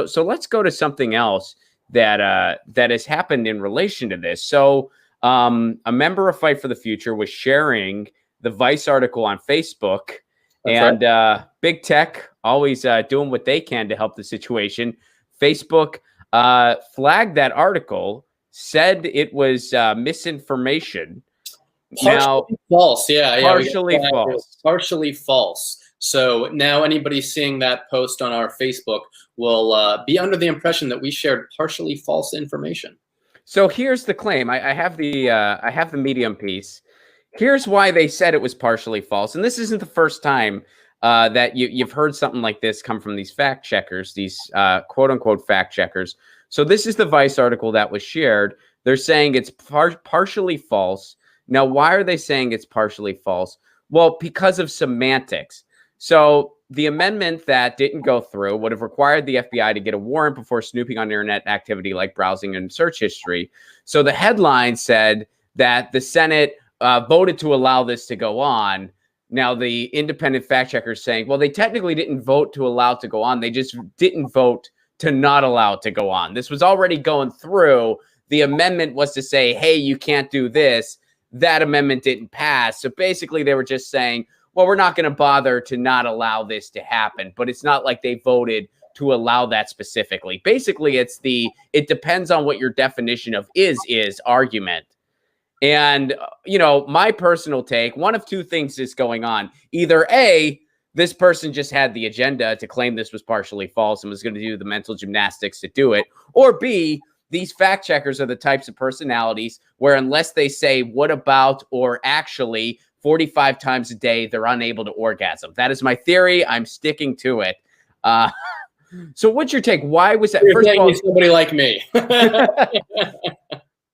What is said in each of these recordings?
So let's go to something else that has happened in relation to this. So a member of Fight for the Future was sharing the Vice article on Facebook. That's right. Big tech always doing what they can to help the situation. Facebook flagged that article, said it was misinformation. Partially false. Yeah. Partially false. Partially false. So now anybody seeing that post on our Facebook will be under the impression that we shared partially false information. So here's the claim. I have the Medium piece. Here's why they said it was partially false. And this isn't the first time that you've heard something like this come from these fact checkers, these quote unquote fact checkers. So this is the Vice article that was shared. They're saying it's partially false. Now, why are they saying it's partially false? Well, because of semantics. So the amendment that didn't go through would have required the FBI to get a warrant before snooping on internet activity like browsing and search history. So the headline said that the Senate voted to allow this to go on. Now, the independent fact checkers saying, well, they technically didn't vote to allow it to go on. They just didn't vote to not allow it to go on. This was already going through. The amendment was to say, hey, you can't do this. That amendment didn't pass. So basically, they were just saying, well, we're not going to bother to not allow this to happen. But it's not like they voted to allow that specifically. Basically, it depends on what your definition of is argument. And, my personal take, one of two things is going on. Either A, this person just had the agenda to claim this was partially false and was going to do the mental gymnastics to do it. Or B, these fact checkers are the types of personalities where unless they say what about or actually 45 times a day, they're unable to orgasm. That is my theory. I'm sticking to it. So what's your take? Why was that? First of all, somebody like me.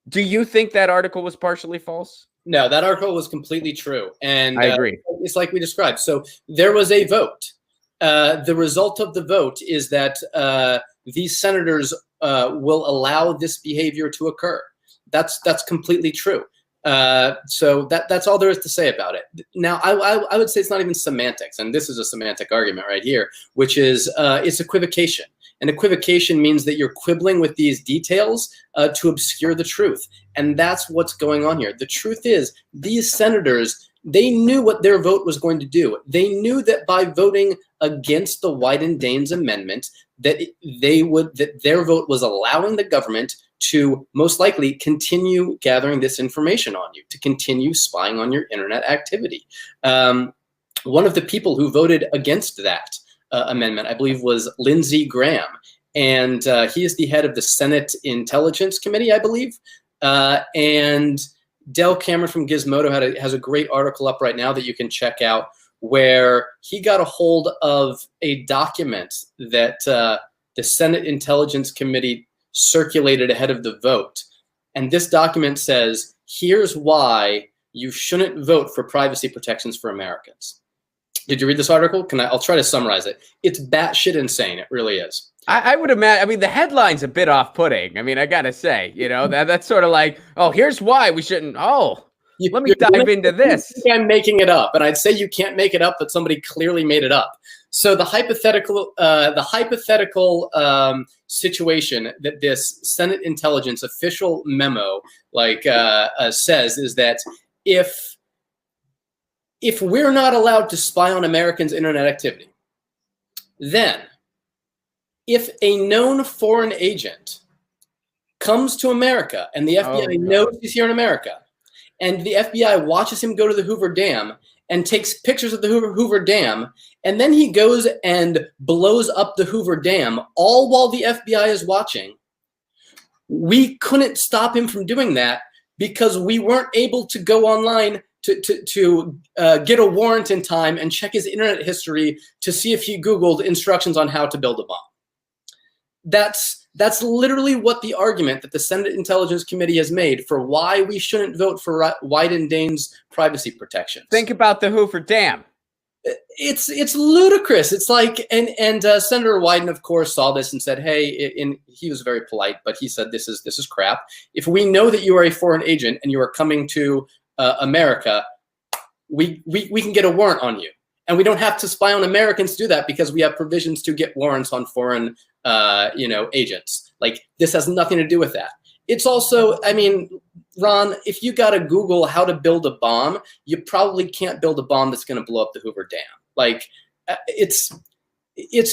Do you think that article was partially false? No, that article was completely true. And I agree. It's like we described. So there was a vote. The result of the vote is that these senators will allow this behavior to occur. That's completely true. So that's all there is to say about it. Now, I would say it's not even semantics, and this is a semantic argument right here, which is it's equivocation. And equivocation means that you're quibbling with these details to obscure the truth. And that's what's going on here. The truth is these senators, they knew what their vote was going to do. They knew that by voting against the Wyden-Daines amendment, that their vote was allowing the government to most likely continue gathering this information on you, to continue spying on your internet activity. One of the people who voted against that amendment, I believe, was Lindsey Graham. And he is the head of the Senate Intelligence Committee, I believe. And Del Cameron from Gizmodo has a great article up right now that you can check out, where he got a hold of a document that the Senate Intelligence Committee circulated ahead of the vote. And this document says, here's why you shouldn't vote for privacy protections for Americans. Did you read this article? I'll try to summarize it. It's batshit insane. It really is. I would imagine. I mean, the headline's a bit off-putting. I mean, I gotta say, that's sort of like, oh, here's why we shouldn't. Oh, let me dive into this. I'm making it up, and I'd say you can't make it up, but somebody clearly made it up. So the hypothetical situation that this Senate Intelligence official memo says is that if we're not allowed to spy on Americans' internet activity, then if a known foreign agent comes to America and the FBI knows he's here in America, and the FBI watches him go to the Hoover Dam and takes pictures of the Hoover Dam, and then he goes and blows up the Hoover Dam, all while the FBI is watching, we couldn't stop him from doing that because we weren't able to go online to get a warrant in time and check his internet history to see if he Googled instructions on how to build a bomb. That's literally what the argument that the Senate Intelligence Committee has made for why we shouldn't vote for Wyden-Daines privacy protections. Think about the Hoover Dam. It's ludicrous. It's like, and Senator Wyden, of course, saw this and said, hey, he was very polite, but he said, this is crap. If we know that you are a foreign agent and you are coming to America, we can get a warrant on you. And we don't have to spy on Americans to do that because we have provisions to get warrants on foreign agents. Like, this has nothing to do with that. It's also, I mean, Ron, if you got to Google how to build a bomb, you probably can't build a bomb that's going to blow up the Hoover Dam. Like, it's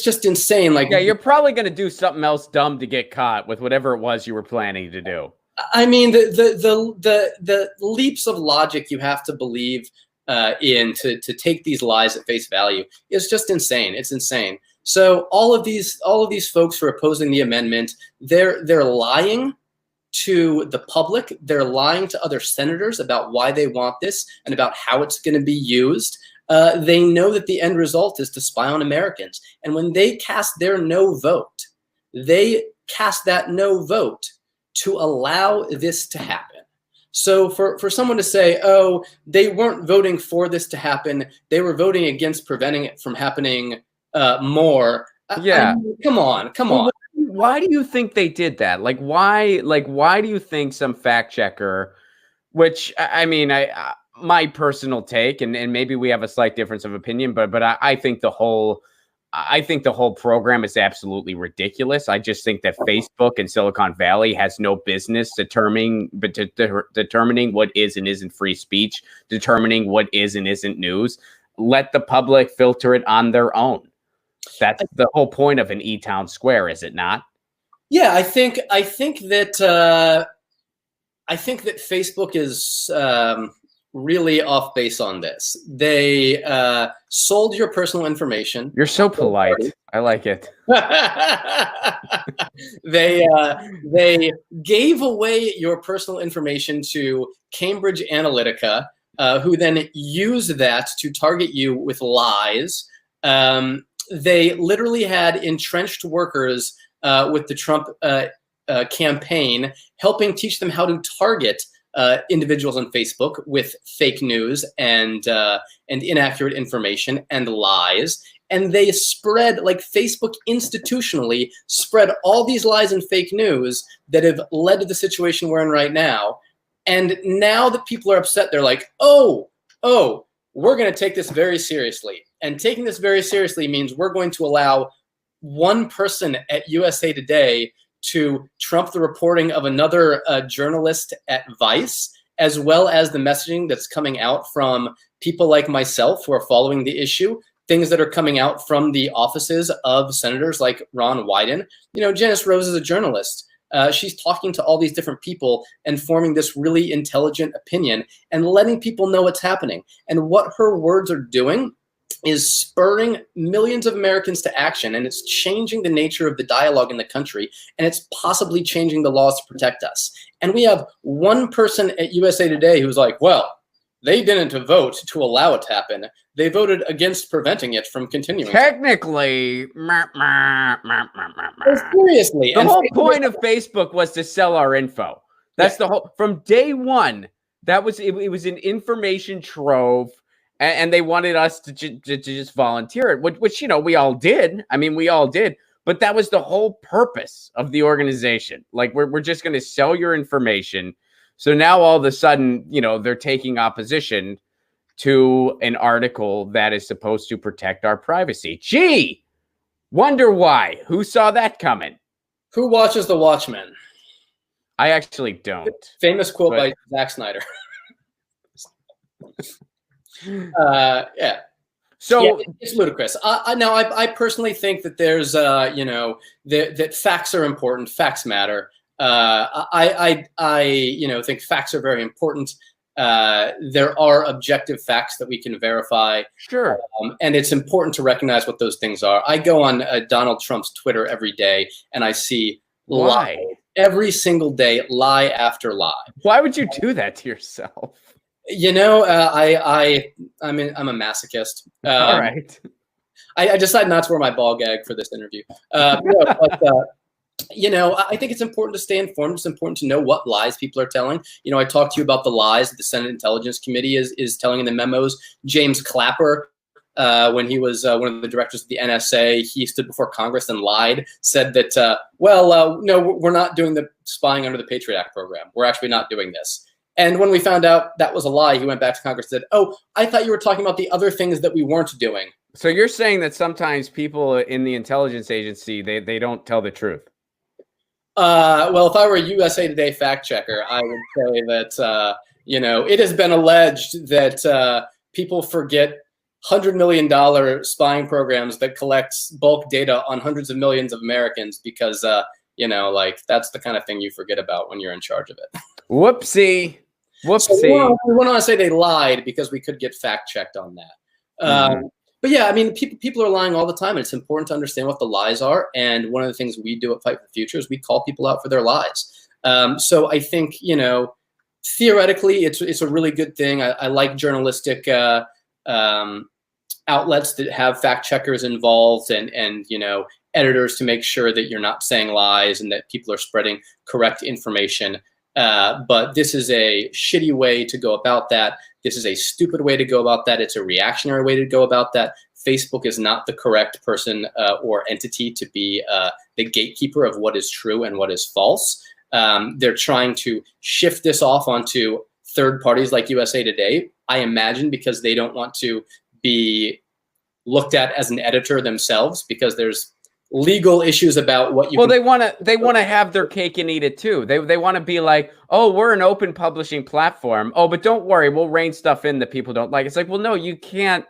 just insane. Like, yeah, you're probably going to do something else dumb to get caught with whatever it was you were planning to do. I mean, the leaps of logic you have to believe in to take these lies at face value is just insane. It's insane. So all of these folks who are opposing the amendment, they're lying to the public. They're lying to other senators about why they want this and about how it's going to be used. They know that the end result is to spy on Americans. And when they cast their no vote, they cast that no vote to allow this to happen. So for someone to say, oh, they weren't voting for this to happen, they were voting against preventing it from happening more. Yeah. I mean, come on. Why do you think they did that? Like, why do you think some fact checker, which I mean, my personal take, and maybe we have a slight difference of opinion, but I think the whole program is absolutely ridiculous. I just think that Facebook and Silicon Valley has no business determining what is and isn't free speech, determining what is and isn't news. Let the public filter it on their own. That's the whole point of an E-Town Square, is it not? Yeah, I think that Facebook is really off base on this. They sold your personal information. You're so polite. I like it. They gave away your personal information to Cambridge Analytica, who then used that to target you with lies. They literally had entrenched workers with the Trump campaign, helping teach them how to target individuals on Facebook with fake news and inaccurate information and lies. And they spread, like, Facebook institutionally spread all these lies and fake news that have led to the situation we're in right now. And now that people are upset, they're like, oh, we're going to take this very seriously. And taking this very seriously means we're going to allow one person at USA Today to trump the reporting of another journalist at Vice, as well as the messaging that's coming out from people like myself who are following the issue, things that are coming out from the offices of senators like Ron Wyden. You know, Janice Rose is a journalist. She's talking to all these different people and forming this really intelligent opinion and letting people know what's happening. And what her words are doing is spurring millions of Americans to action, and it's changing the nature of the dialogue in the country, and it's possibly changing the laws to protect us. And we have one person at USA Today who's like, well, they didn't vote to allow it to happen. They voted against preventing it from continuing. Technically, seriously, the whole point of Facebook was to sell our info. That's the whole, from day one. That was it was an information trove. And they wanted us to just volunteer it, which, you know, we all did. I mean, we all did. But that was the whole purpose of the organization. Like, we're just going to sell your information. So now all of a sudden, you know, they're taking opposition to an article that is supposed to protect our privacy. Gee, wonder why. Who saw that coming? Who watches The Watchmen? I actually don't. Famous quote by Zack Snyder. Yeah. So yeah, it's ludicrous. Now, I personally think that there's, that facts are important. Facts matter. I think facts are very important. There are objective facts that we can verify. Sure. And it's important to recognize what those things are. I go on Donald Trump's Twitter every day, and I see lie every single day, lie after lie. Why would you do that to yourself? You know, I'm a masochist. All right. I decided not to wear my ball gag for this interview. You know, I think it's important to stay informed. It's important to know what lies people are telling. You know, I talked to you about the lies that the Senate Intelligence Committee is telling in the memos. James Clapper, when he was one of the directors of the NSA, he stood before Congress and lied, said that, no, we're not doing the spying under the Patriot Act program. We're actually not doing this. And when we found out that was a lie, he went back to Congress and said, oh, I thought you were talking about the other things that we weren't doing. So you're saying that sometimes people in the intelligence agency, they don't tell the truth. Well, if I were a USA Today fact checker, I would say that, it has been alleged that people forget $100 million spying programs that collects bulk data on hundreds of millions of Americans because, that's the kind of thing you forget about when you're in charge of it. Whoopsie. Whoopsie. So we want to say they lied because we could get fact checked on that. But yeah, I mean, people are lying all the time, and it's important to understand what the lies are. And one of the things we do at Fight for the Future is we call people out for their lies. So I think, theoretically, it's a really good thing. I like journalistic outlets that have fact checkers involved and editors to make sure that you're not saying lies and that people are spreading correct information. But this is a shitty way to go about that. This is a stupid way to go about that. It's a reactionary way to go about that. Facebook is not the correct person or entity to be the gatekeeper of what is true and what is false. They're trying to shift this off onto third parties like USA Today, I imagine, because they don't want to be looked at as an editor themselves, because there's legal issues about what you. Well, they want to have their cake and eat it too. They want to be like, oh, we're an open publishing platform. Oh, but don't worry, we'll rein stuff in that people don't like. It's like, well, no, you can't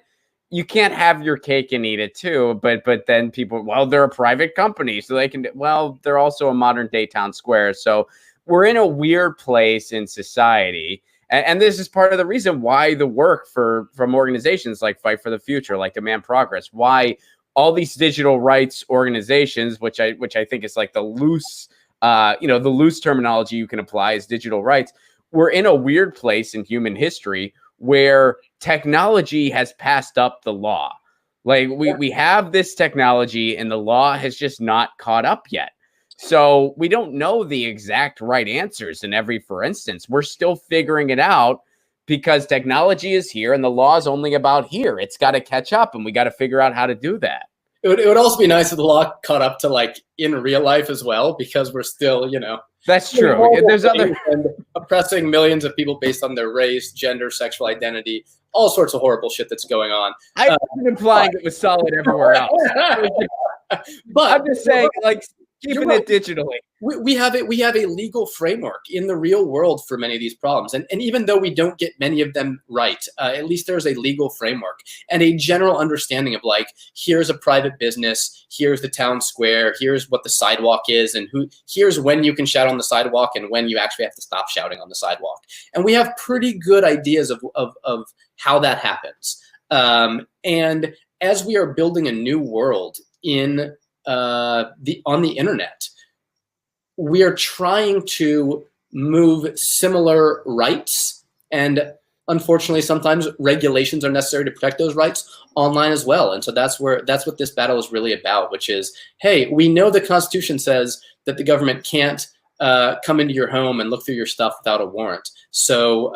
have your cake and eat it too. But then people, well, they're a private company, so they can. Well, they're also a modern day town square. So we're in a weird place in society. And this is part of the reason why the work from organizations like Fight for the Future, like Demand Progress, why all these digital rights organizations, which I think is like the loose terminology you can apply is digital rights. We're in a weird place in human history where technology has passed up the law. Like we have this technology and the law has just not caught up yet. So we don't know the exact right answers in every, for instance. We're still figuring it out because technology is here and the law is only about here. It's got to catch up and we got to figure out how to do that. It would also be nice if the law caught up to like in real life as well, because we're still, That's true. There's other oppressing millions of people based on their race, gender, sexual identity, all sorts of horrible shit that's going on. I wasn't implying it was solid everywhere else. But I'm just saying, like, keeping it digitally. We have a legal framework in the real world for many of these problems. And even though we don't get many of them right, at least there's a legal framework and a general understanding of like, here's a private business, here's the town square, here's what the sidewalk is, and here's when you can shout on the sidewalk and when you actually have to stop shouting on the sidewalk. And we have pretty good ideas of how that happens. And as we are building a new world on the internet, we are trying to move similar rights, and unfortunately sometimes regulations are necessary to protect those rights online as well. And so that's what this battle is really about, which is, hey, we know the Constitution says that the government can't come into your home and look through your stuff without a warrant. So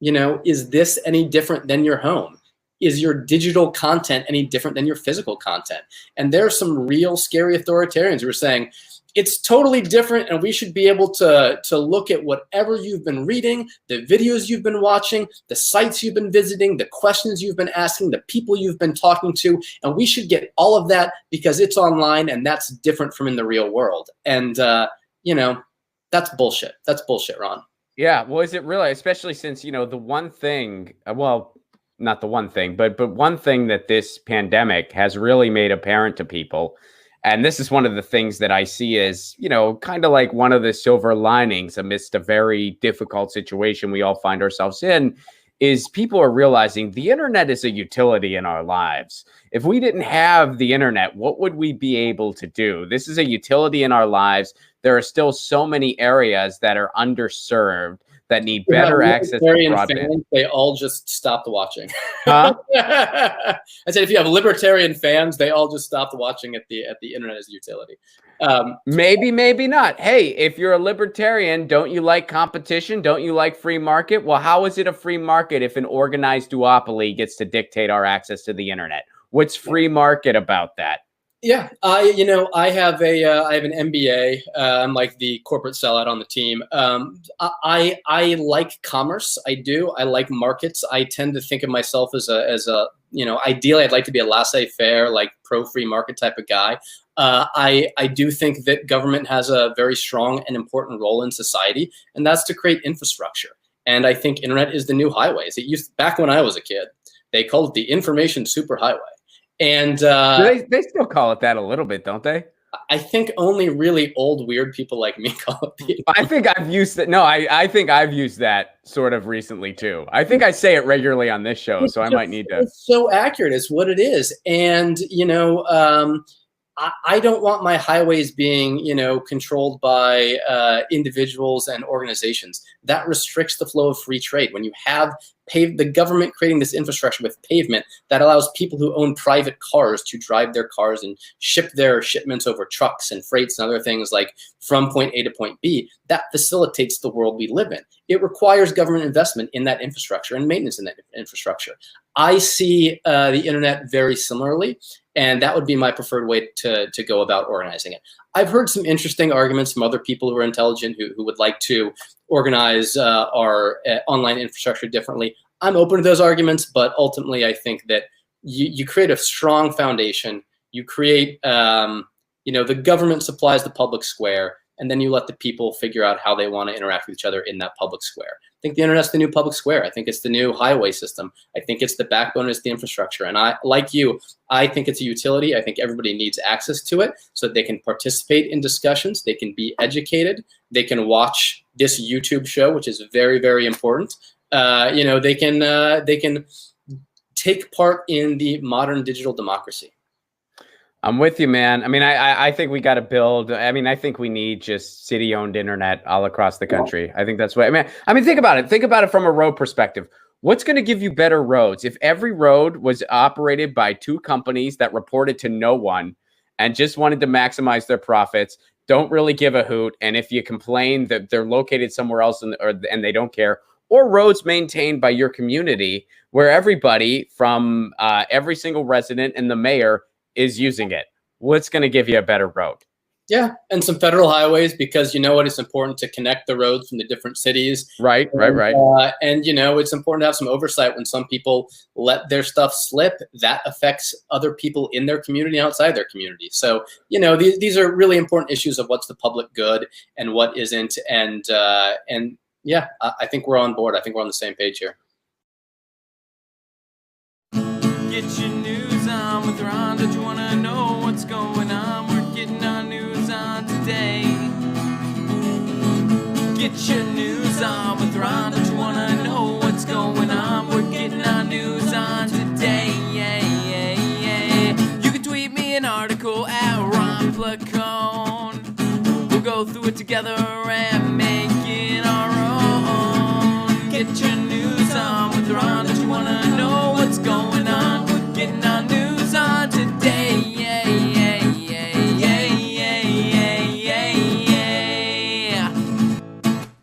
is this any different than your home? Is your digital content any different than your physical content? And there are some real scary authoritarians who are saying it's totally different, and we should be able to look at whatever you've been reading, the videos you've been watching, the sites you've been visiting, the questions you've been asking, the people you've been talking to, and we should get all of that because it's online and that's different from in the real world. And that's bullshit. That's bullshit, Ron. Yeah, well, is it really? Especially since the one thing, not the one thing, but one thing that this pandemic has really made apparent to people, and this is one of the things that I see as, kind of like one of the silver linings amidst a very difficult situation we all find ourselves in, is people are realizing the internet is a utility in our lives. If we didn't have the internet, what would we be able to do? This is a utility in our lives. There are still so many areas that are underserved that need better access to broadband. Fans, they all just stopped watching. Huh? I said, if you have libertarian fans, they all just stopped watching at the internet as a utility. Maybe, maybe not. Hey, if you're a libertarian, don't you like competition? Don't you like free market? Well, how is it a free market if an organized duopoly gets to dictate our access to the internet? What's free market about that? Yeah, I have an MBA. I'm like the corporate sellout on the team. I like commerce. I do. I like markets. I tend to think of myself as a ideally I'd like to be a laissez-faire, like pro-free market type of guy. I do think that government has a very strong and important role in society, and that's to create infrastructure. And I think internet is the new highways. It used back when I was a kid, they called it the information superhighway. And They still call it that a little bit, don't they? I think only really old, weird people like me call it. I think I've used that. No, I think I've used that sort of recently too. I think I say it regularly on this show, so I might need to. It's so accurate. It's what it is. And, I don't want my highways being, controlled by individuals and organizations. That restricts the flow of free trade. When you have the government creating this infrastructure with pavement that allows people who own private cars to drive their cars and ship their shipments over trucks and freights and other things like from point A to point B, that facilitates the world we live in. It requires government investment in that infrastructure and maintenance in that infrastructure. I see the internet very similarly, and that would be my preferred way to go about organizing it. I've heard some interesting arguments from other people who are intelligent who would like to organize our online infrastructure differently. I'm open to those arguments, but ultimately I think that you create a strong foundation. You create, the government supplies the public square, and then you let the people figure out how they want to interact with each other in that public square. I think the internet's the new public square. I think it's the new highway system. I think it's the backbone, it's the infrastructure. And like you, I think it's a utility. I think everybody needs access to it so that they can participate in discussions. They can be educated. They can watch this YouTube show, which is very, very important. They can take part in the modern digital democracy. I'm with you, man. I mean, I think we got to build. I mean, I think we need just city-owned internet all across the country. I think that's what I mean, think about it. Think about it from a road perspective. What's going to give you better roads? If every road was operated by two companies that reported to no one and just wanted to maximize their profits, don't really give a hoot, and if you complain that they're located somewhere else and they don't care, or roads maintained by your community where everybody from every single resident and the mayor is using it, what's going to give you a better road? Yeah, and some federal highways, because it's important to connect the roads from the different cities. Right. And it's important to have some oversight when some people let their stuff slip. That affects other people in their community and outside their community. So these are really important issues of what's the public good and what isn't. And yeah, I think we're on board. I think we're on the same page here. Get your news on with Ron. Don't you want to know what's going on? We're getting our news on today. Get your news on with Ron. Don't you want to know what's going on? We're getting our news on today. You can tweet me an article at Ron Placone. We'll go through it together and make it our own. Get your news